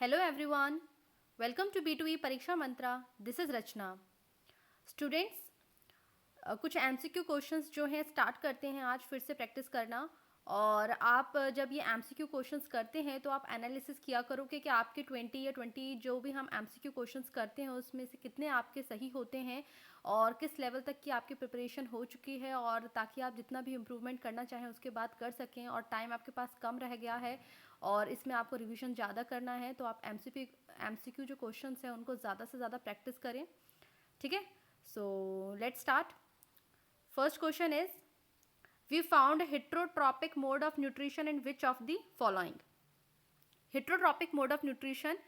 Hello everyone, welcome to B2E Pariksha Mantra. This is Rachna. Students, कुछ MCQ questions जो हैं start करते हैं आज फिर से प्रैक्टिस करना. और आप जब ये MCQ क्वेश्चंस करते हैं तो आप एनालिसिस किया करोगे कि आपके 20 या 20 जो भी हम MCQ क्वेश्चंस करते हैं उसमें से कितने आपके सही होते हैं और किस लेवल तक की आपकी प्रिपरेशन हो चुकी है, और ताकि आप जितना भी इम्प्रूवमेंट करना चाहें उसके बाद कर सकें. और टाइम आपके पास कम रह गया है और इसमें आपको रिवीजन ज़्यादा करना है, तो आप MCQ जो क्वेश्चंस हैं उनको ज़्यादा से ज़्यादा प्रैक्टिस करें. ठीक है, so let's start. First question is, we found heterotropic mode of nutrition in which of the following. heterotropic mode of nutrition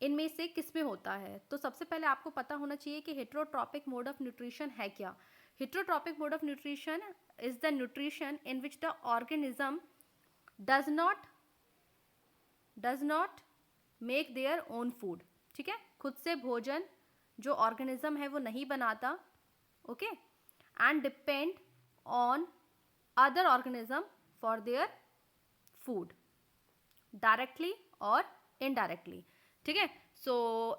इनमें से किस में होता है? तो सबसे पहले आपको पता होना चाहिए कि heterotropic mode of nutrition है क्या. heterotropic mode of nutrition is the nutrition in which the organism does not make their own food. ठीक है, खुद से भोजन जो ऑर्गेनिज्म है वो नहीं बनाता. Okay, and depend on other organism for their food directly or indirectly. ठीक है, सो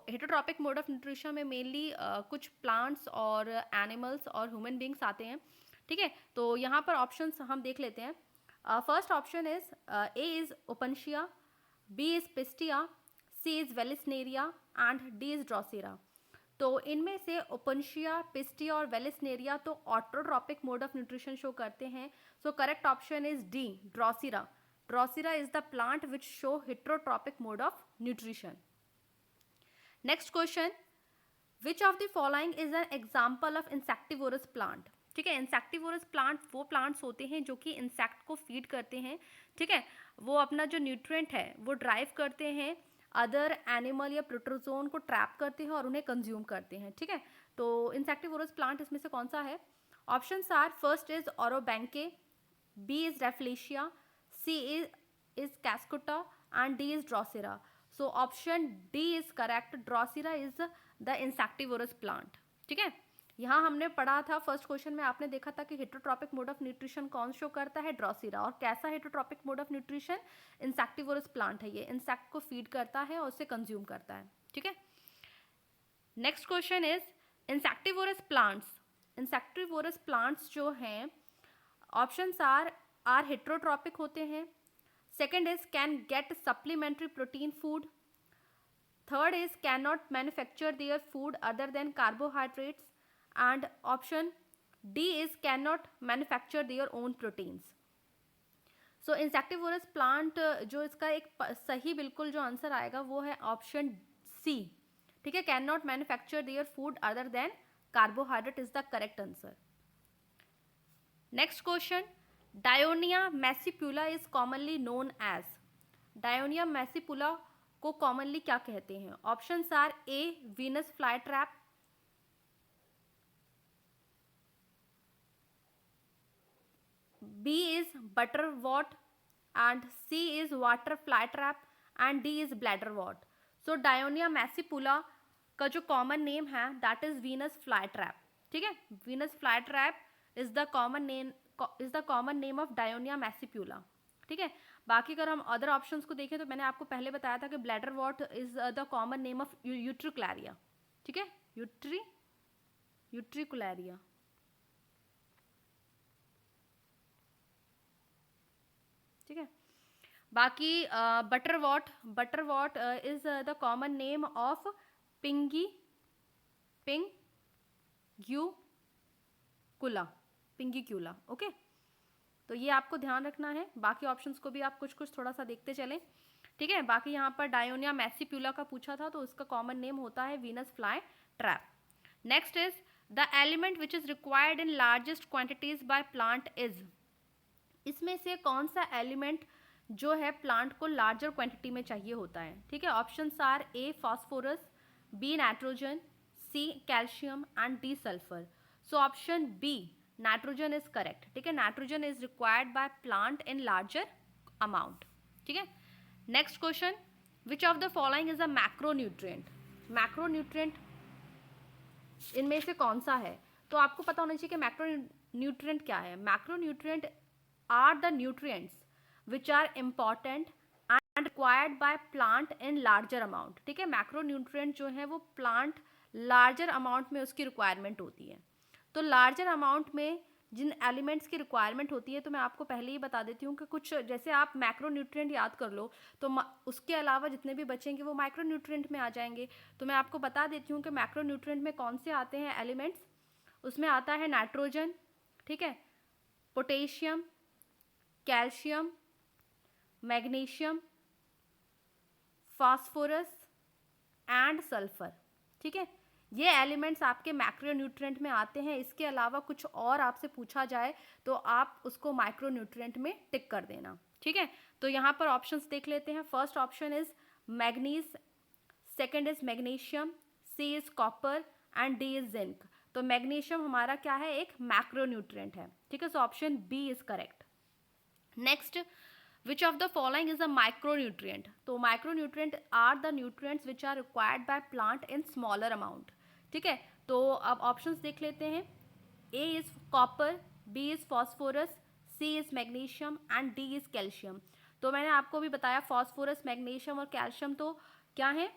हेटरोट्रॉपिक मोड ऑफ न्यूट्रिशन में मेनली कुछ प्लांट्स और एनिमल्स और ह्यूमन बींग्स आते हैं. ठीक है, तो यहाँ पर ऑप्शंस हम देख लेते हैं. First option is A is opuntia, B is pistia, C is vallisneria and D is drosera. तो इनमें से ओपनशिया, पिस्टिया और वेलिसनेरिया तो autotrophic mode of nutrition show करते हैं. So correct option is D, drosera. Drosera is the plant which show heterotrophic mode of nutrition. Next question, which of the following is an example of insectivorous plant. ठीक है, insectivorous plant वो plants होते हैं जो कि insect को feed करते हैं. ठीक है, वो अपना जो न्यूट्रिएंट है वो ड्राइव करते हैं, अदर एनिमल या प्रोटोजोन को ट्रैप करते हैं और उन्हें कंज्यूम करते हैं. ठीक है, तो इंसेक्टिवोरस प्लांट इसमें से कौन सा है? Options are, first is Orobanche, B is Rafflesia, C is Cuscuta and D is Drosera. So option D is correct. Drosera is the insectivorous plant. ठीक है, यहाँ हमने पढ़ा था फर्स्ट क्वेश्चन में, आपने देखा था कि हेटरोट्रॉपिक मोड ऑफ न्यूट्रिशन कौन शो करता है? ड्रॉसेरा. और कैसा heterotrophic mode of nutrition? Insectivorous plant है. ये इंसेक्ट को फीड करता है और उसे कंज्यूम करता है. ठीक है, next question is, insectivorous plants. Insectivorous plants जो हैं, ऑप्शंस आर हेटरोट्रॉपिक होते हैं. Second is can get supplementary protein food. Third is can not manufacture their food other then carbohydrates. and option D is cannot manufacture their own proteins. so insectivorous plant जो इसका एक सही बिल्कुल जो answer आएगा वो है ऑप्शन सी. ठीक है, cannot manufacture their food other than carbohydrate is the correct answer. Next question, Dionaea muscipula is commonly known as. डायोनिया मैसीपुला को कॉमनली क्या कहते हैं? Options are A Venus flytrap, B is butterwort and C is water fly trap and D is bladderwort. So Dionia massipula का जो common name है that is Venus flytrap. ठीक है, Venus flytrap is the common name of Dionaea muscipula. ठीक है, बाकी अगर हम अदर ऑप्शंस को देखें तो मैंने आपको पहले बताया था कि bladderwort is the common name of Utricularia. ठीक है, यूट्रिकुलैरिया. ठीक है, बाकी butterwort is the common name of Pinguicula. Okay, तो ये आपको ध्यान रखना है. बाकी ऑप्शंस को भी आप कुछ थोड़ा सा देखते चलें. ठीक है, बाकी यहाँ पर डायोनिया मैसीपुला का पूछा था तो उसका कॉमन नेम होता है Venus fly trap. Next is, the element which is required in largest quantities by plant is. इसमें से कौन सा एलिमेंट जो है प्लांट को लार्जर क्वांटिटी में चाहिए होता है? ठीक है, options are A phosphorus, B nitrogen, C calcium and D sulphur. So option B nitrogen is correct. ठीक है, nitrogen is required by plant in larger amount. ठीक है, next question, which of the following is a macronutrient. Macronutrient इनमें से कौन सा है? तो आपको पता होना चाहिए कि मैक्रोन्यूट्रिएंट क्या है. Macronutrient are the nutrients which are important and required by plant in larger amount, ठीक है, मैक्रोन्यूट्रिएंट जो है वो प्लांट लार्जर अमाउंट में उसकी रिक्वायरमेंट होती है। तो लार्जर अमाउंट में जिन एलिमेंट्स की रिक्वायरमेंट होती है, तो मैं आपको पहले ही बता देती हूँ कि कुछ जैसे आप मैक्रोन्यूट्रिएंट याद कर लो, तो उसके अलावा जितने भी बचेंगे वो माइक्रोन्यूट्रिएंट में आ जाएंगे। तो मैं आपको बता देती हूँ कि मैक्रोन्यूट्रिएंट में कौन से आते हैं एलिमेंट्स। उसमें आता है नाइट्रोजन, ठीक है, potassium, calcium, magnesium, phosphorus and sulphur, ठीक है, ये एलिमेंट्स आपके मैक्रोन्यूट्रिएंट में आते हैं। इसके अलावा कुछ और आपसे पूछा जाए तो आप उसको माइक्रोन्यूट्रिएंट में टिक कर देना, ठीक है। तो यहाँ पर ऑप्शंस देख लेते हैं। First option is manganese, second is magnesium, C is copper and D is zinc. तो मैग्नीशियम हमारा क्या है, एक मैक्रोन्यूट्रिएंट है, ठीक है। So option B is correct. Next, which of the following is a micronutrient? तो micronutrient are the nutrients which are required by plant in smaller amount, ठीक है। तो अब ऑप्शंस देख लेते हैं। A is copper, B is phosphorus, C is magnesium and D is calcium। तो मैंने आपको भी बताया फॉस्फोरस, मैग्नीशियम और कैल्शियम तो क्या है,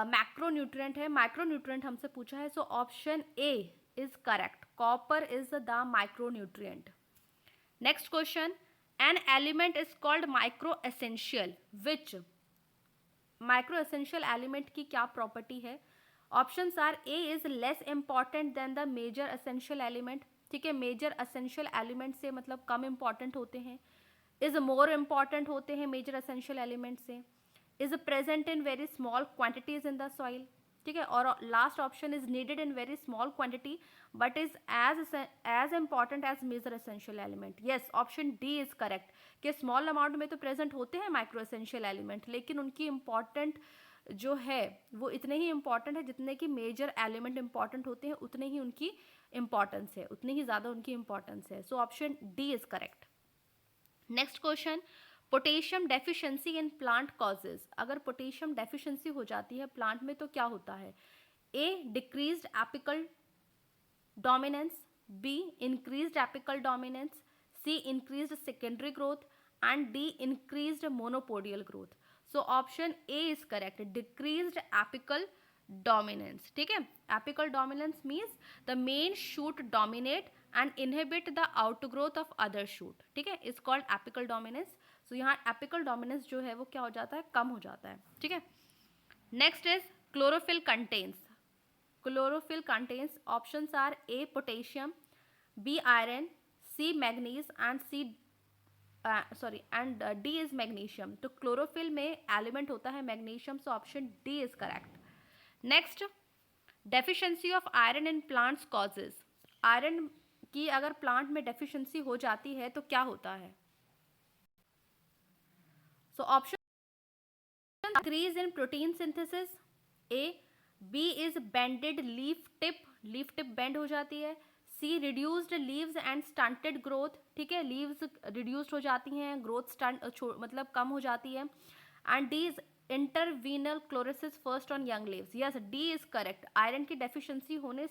मैक्रोन्यूट्रिएंट है। माइक्रोन्यूट्रिएंट हमसे पूछा है, so option A is correct, copper is the micronutrient. Next question, an element is called micro essential, which micro essential element की क्या प्रॉपर्टी है? Options are A is less important than the major essential element, ठीक है, major essential element से मतलब कम important होते हैं, is more important होते हैं मेजर एसेंशियल एलिमेंट से, is present in very small quantities in the soil, ठीक है, और last option is needed in very small quantity but is as important as major essential element. Yes, option D is correct कि small amount में तो present होते हैं micro essential element, लेकिन उनकी इंपॉर्टेंट जो है वो इतने ही इंपॉर्टेंट है जितने कि मेजर एलिमेंट इंपॉर्टेंट होते हैं, उतने ही उनकी इंपॉर्टेंस है, उतनी ही ज़्यादा उनकी इंपॉर्टेंस है। So option D is correct. Next question, potassium deficiency in plant causes. अगर पोटेशियम डेफिशिएंसी हो जाती है प्लांट में तो क्या होता है? A, decreased apical dominance, B, increased apical dominance, C, increased secondary growth and D, increased monopodial growth. So option A is correct, decreased apical dominance, ठीक है। Apical dominance means the main shoot dominate and inhibit the outgrowth of other shoot, ठीक है, is called apical dominance. सो यहाँ apical dominance जो है वो क्या हो जाता है, कम हो जाता है, ठीक है। Next is chlorophyll contains. Chlorophyll contains options are A, potassium, B, iron, C, manganese and C D is magnesium. तो क्लोरोफिल में एलिमेंट होता है magnesium, so option D is correct. Next, deficiency of iron in plants causes. Iron की अगर plant में deficiency हो जाती है तो क्या होता है? So option, increase in protein synthesis, A, B is bended leaf tip bend हो जाती है, C, reduced leaves and stunted growth, ठीक है, लीव्स रिड्यूस्ड हो जाती हैं, ग्रोथ स्टंट मतलब कम हो जाती है, and D is interveinal chlorosis first on young leaves. Yes, D is correct. Iron की डेफिशिएंसी होने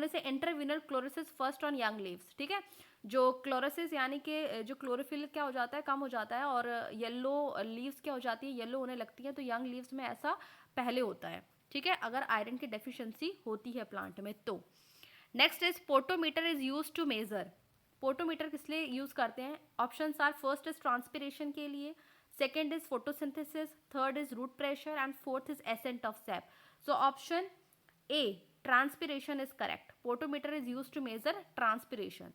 से interveinal chlorosis first on young leaves, ठीक है, जो क्लोरोसिस यानी कि जो क्लोरोफिल क्या हो जाता है, कम हो जाता है और येलो लीव्स क्या हो जाती है, येलो होने लगती है। तो यंग लीव्स में ऐसा पहले होता है, ठीक है, अगर आयरन की डेफिशिएंसी होती है प्लांट में तो। Next is potometer is use to measure. Potometer किस लिए यूज करते हैं? Options are, first is transpiration के लिए, second is photosynthesis, third is root pressure and fourth is ascent of sap. So option A, transpiration is correct. Potometer is used to measure transpiration.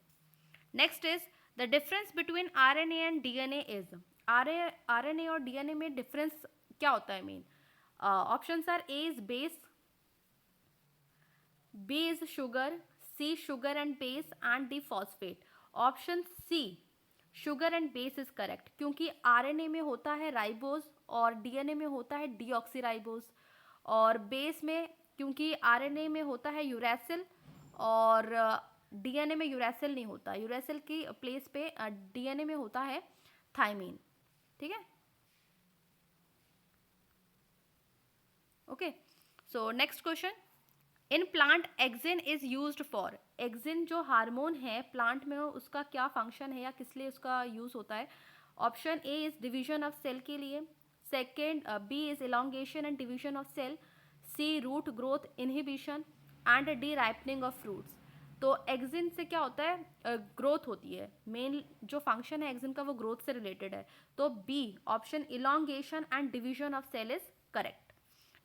Next is the difference between RNA and DNA is, RNA और DNA में difference क्या होता है main? Options are A is base, B is sugar, C sugar and base and D phosphate. Option C sugar and base is correct, क्योंकि RNA में होता है ribose और DNA में होता है डीऑक्सीराइबोज, और बेस में क्योंकि आरएनए में होता है यूरैसिल और डीएनए में यूरैसिल नहीं होता, यूरैसिल की प्लेस पे डीएनए में होता है थाइमीन, ठीक है। Okay, so next question, in plant auxin is used for. Auxin जो हार्मोन है प्लांट में, उसका क्या फंक्शन है या किस लिए उसका यूज़ होता है? Option A is division of cell के लिए, second B is elongation and division of cell, C root growth inhibition and D ripening of fruits. तो एक्सिन से क्या होता है? ग्रोथ होती है, मेन जो फंक्शन है एक्सिन का वो ग्रोथ से रिलेटेड है। तो B option elongation and division of cell is correct.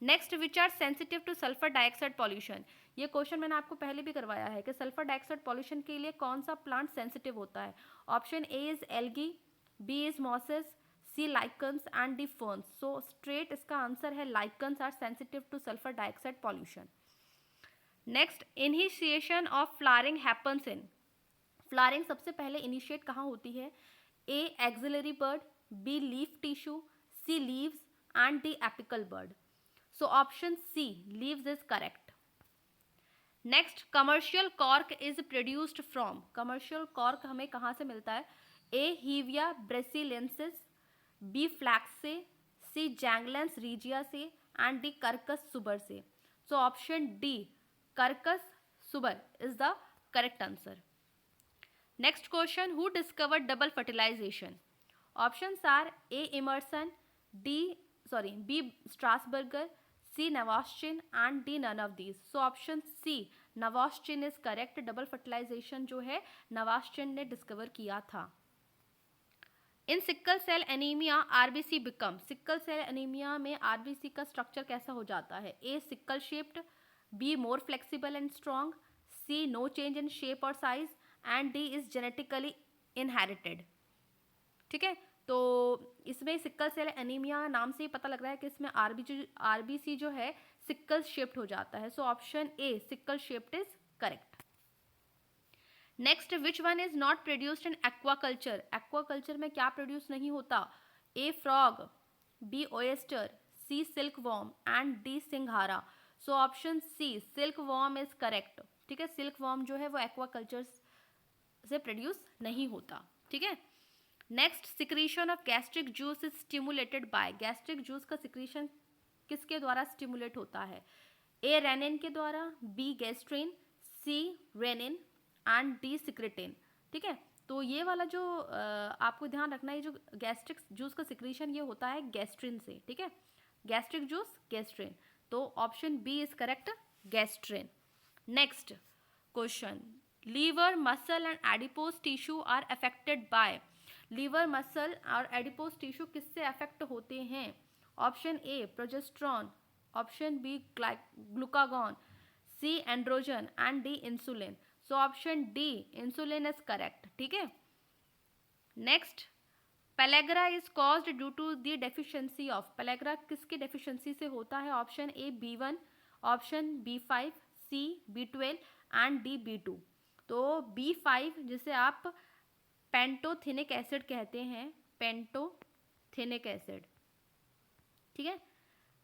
Next, which are sensitive to sulphur dioxide pollution. ये क्वेश्चन मैंने आपको पहले भी करवाया है कि सल्फर डाइऑक्साइड पॉल्यूशन के लिए कौन सा प्लांट सेंसिटिव होता है। Option A is algae, B is mosses, C lichens and D ferns. So straight इसका आंसर है lichens are sensitive to sulphur dioxide pollution. Next, initiation of flowering happens in. Flowering सबसे पहले initiate कहाँ होती है? A axillary bird, B leaf tissue, C leaves and D apical bird. So option C leaves is correct. Next, commercial cork is produced from. Commercial cork हमें कहाँ से मिलता है? ए हीविया ब्रेसिलेंसिस, बी फ्लैक्स से, सी जैंगलेंस रीजिया से and D Quercus suber से। So option D Quercus suber is the correct answer. Next question, who discovered double fertilization? Options are A Emerson, B Strasburger, C Nawaschin and D none of these. So option C Nawaschin is correct. Double fertilization जो है Nawaschin ने discover किया था। In sickle cell anaemia RBC become. Sickle cell anaemia में RBC का structure कैसा हो जाता है? A sickle shaped, B more flexible and strong, C no change in shape और size and D is genetically inherited. ठीक है, तो इसमें सिक्कल सेल एनीमिया नाम से ही पता लग रहा है कि इसमें आरबीसी जो है सिक्कल शेप्ड हो जाता है। So option A sickle shaped is correct. Next, which one is not produced in aquaculture. Aquaculture में क्या प्रोड्यूस नहीं होता? A frog, B oyster, C silkworm and D singhara. So option C silkworm is correct. ठीक है, silk worm जो है वो aquaculture से प्रोड्यूस नहीं होता। ठीक है, next, secretion of gastric juice is stimulated by. Gastric juice का सिक्रीशन किसके द्वारा स्टिमुलेट होता है? ए रेनिन के द्वारा, B gastrin, C rennin and D secretin. ठीक है, तो ये वाला जो आपको ध्यान रखना है, जो गैस्ट्रिक जूस का सिक्रीशन ये होता है गैस्ट्रिन से। ठीक है, गैस्ट्रिक जूस गैस्ट्रिन। तो option B is correct, gastrin. Next question, liver muscle and adipose tissue are affected by. Liver muscle और एडिपोज टिश्यू किससे अफेक्ट होते हैं? Option A progesterone, option B glucagon, C androgen and D insulin. So option D insulin is correct. ठीक है, next, pellagra is caused due to the deficiency of. Pellagra किसकी deficiency से होता है? Option A B1, option B5, C B12 and D B2। तो B5 जिसे आप pantothenic acid कहते हैं, पेंटोथेनिक एसिड। ठीक है,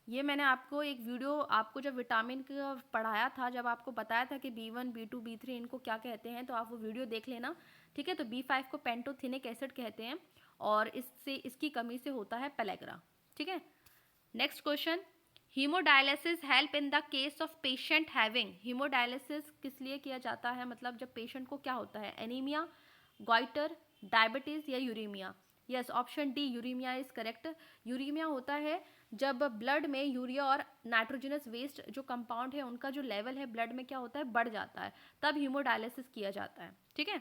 ये मैंने आपको एक वीडियो आपको जब विटामिन का पढ़ाया था, जब आपको बताया था कि B1, B2, B3 इनको क्या कहते हैं, तो आप वो वीडियो देख लेना। ठीक है, तो B5 को पेंटोथेनिक एसिड कहते हैं और इसकी कमी से होता है पेलेग्रा। ठीक है, next question, haemodialysis help in the case of patient having. Haemodialysis किस लिए किया जाता है? मतलब जब पेशेंट को क्या होता है? एनीमिया, गॉइटर, डायबिटीज या uraemia. Yes, option D uraemia is correct. Uraemia होता है जब ब्लड में यूरिया और नाइट्रोजनस वेस्ट जो कंपाउंड है उनका जो लेवल है ब्लड में क्या होता है? बढ़ जाता है, तब हीमोडायलिसिस किया जाता है। ठीक है,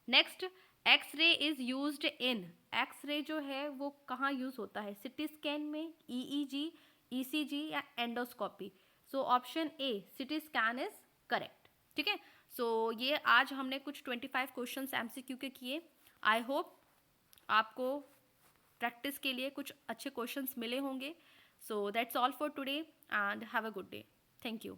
next, X-ray is used in. X-ray जो है वो कहाँ यूज होता है? सिटी स्कैन में, ईईजी, ईसीजी या endoscopy. So option A CT scan is correct. ठीक है, सो ये आज हमने कुछ 25 क्वेश्चंस एमसीक्यू के किए। आई होप आपको प्रैक्टिस के लिए कुछ अच्छे क्वेश्चंस मिले होंगे। So that's all for today and have a good day. Thank you.